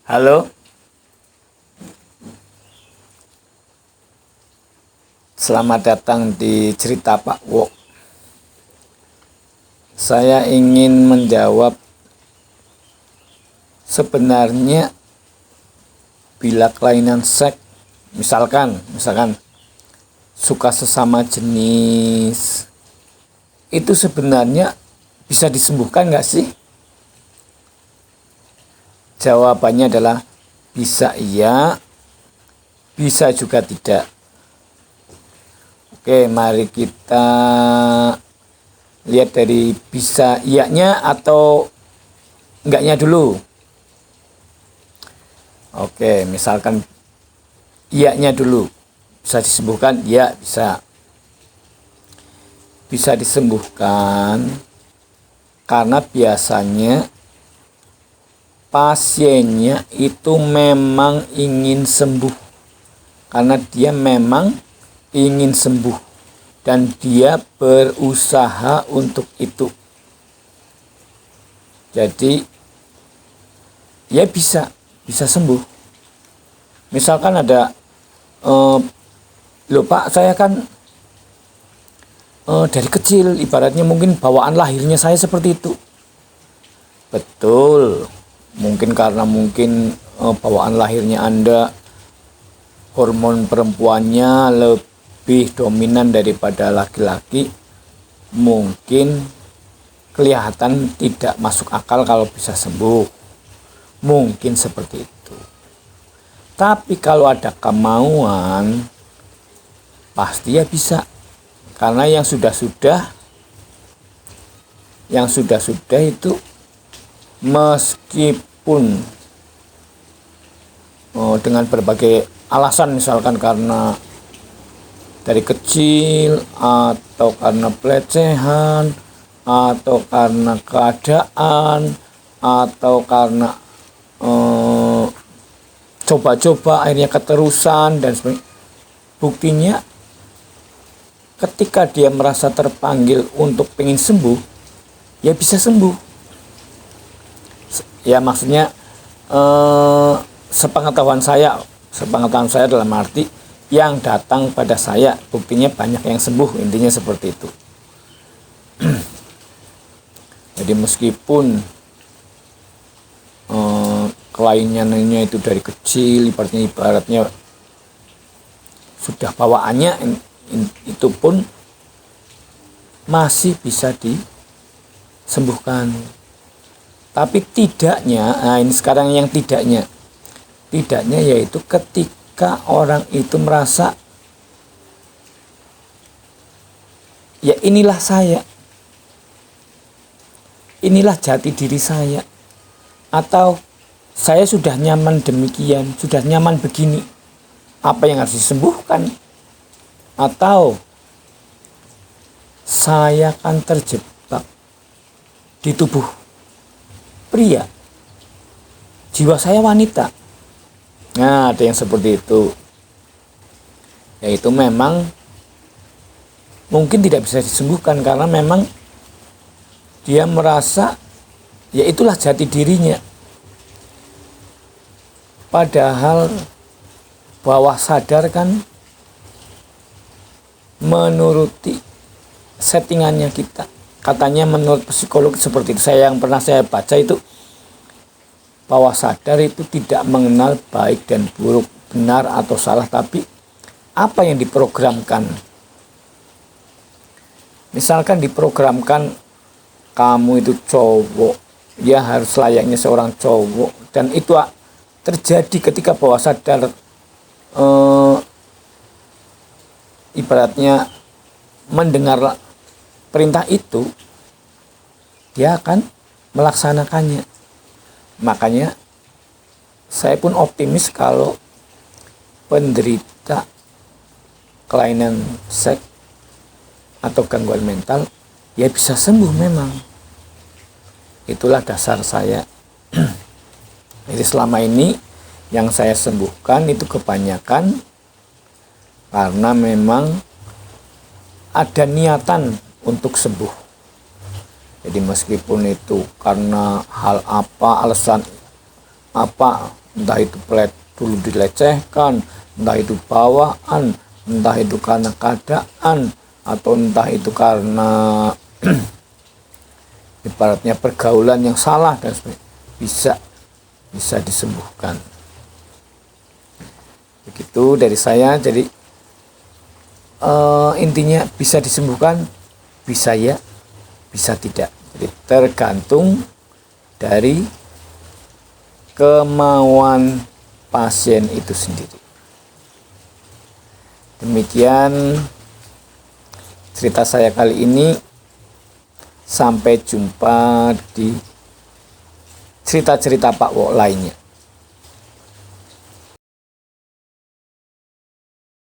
Halo, selamat datang di cerita Pak Wok. Saya ingin menjawab, sebenarnya bila kelainan seks, misalkan suka sesama jenis, itu sebenarnya bisa disembuhkan nggak sih? Jawabannya adalah bisa iya, bisa juga tidak. Oke, mari kita lihat dari bisa iyanya atau enggaknya dulu. Oke, misalkan iyanya dulu. Bisa disembuhkan? Ya, bisa. Bisa disembuhkan karena biasanya pasiennya itu memang ingin sembuh, karena dia memang ingin sembuh dan dia berusaha untuk itu. Jadi ya bisa sembuh. Misalkan ada loh Pak, saya kan dari kecil, ibaratnya mungkin bawaan lahirnya saya seperti itu. Betul, mungkin karena bawaan lahirnya Anda, hormon perempuannya lebih dominan daripada laki-laki, mungkin kelihatan tidak masuk akal kalau bisa sembuh. Mungkin seperti itu. Tapi kalau ada kemauan, pasti ya bisa. Karena yang sudah-sudah itu, meskipun dengan berbagai alasan, misalkan karena dari kecil, atau karena pelecehan, atau karena keadaan, atau karena coba-coba akhirnya keterusan dan sebagainya. Buktinya ketika dia merasa terpanggil untuk pengen sembuh, ya bisa sembuh. Ya maksudnya sepengetahuan saya dalam arti yang datang pada saya, buktinya banyak yang sembuh, intinya seperti itu. Jadi meskipun kelainannya itu dari kecil, ibaratnya sudah bawaannya, itu pun masih bisa disembuhkan. Tapi tidaknya, nah ini sekarang yang tidaknya yaitu ketika orang itu merasa, ya inilah saya, inilah jati diri saya, atau saya sudah nyaman demikian, sudah nyaman begini, apa yang harus disembuhkan? Atau saya akan terjebak di tubuh pria, jiwa saya wanita. Nah, ada yang seperti itu. Yaitu memang mungkin tidak bisa disembuhkan karena memang dia merasa ya itulah jati dirinya. Padahal bawah sadar kan menuruti settingannya kita. Katanya menurut psikolog seperti itu. Yang pernah saya baca itu, bawah sadar itu tidak mengenal baik dan buruk, benar atau salah, tapi apa yang diprogramkan. Misalkan diprogramkan kamu itu cowok, ya harus layaknya seorang cowok, dan itu terjadi ketika bawah sadar ibaratnya mendengar perintah itu, dia akan melaksanakannya. Makanya saya pun optimis kalau penderita kelainan seks atau gangguan mental ya bisa sembuh memang. Itulah dasar saya. Jadi selama ini yang saya sembuhkan itu kebanyakan karena memang ada niatan untuk sembuh. Jadi meskipun itu karena hal apa, alasan apa, entah itu dulu dilecehkan, entah itu bawaan, entah itu karena keadaan, atau entah itu karena ibaratnya pergaulan yang salah dan sebagainya, bisa disembuhkan. Begitu dari saya. Jadi intinya bisa disembuhkan, bisa ya, bisa tidak. Jadi tergantung dari kemauan pasien itu sendiri. Demikian cerita saya kali ini. Sampai jumpa di cerita-cerita Pak Wok lainnya.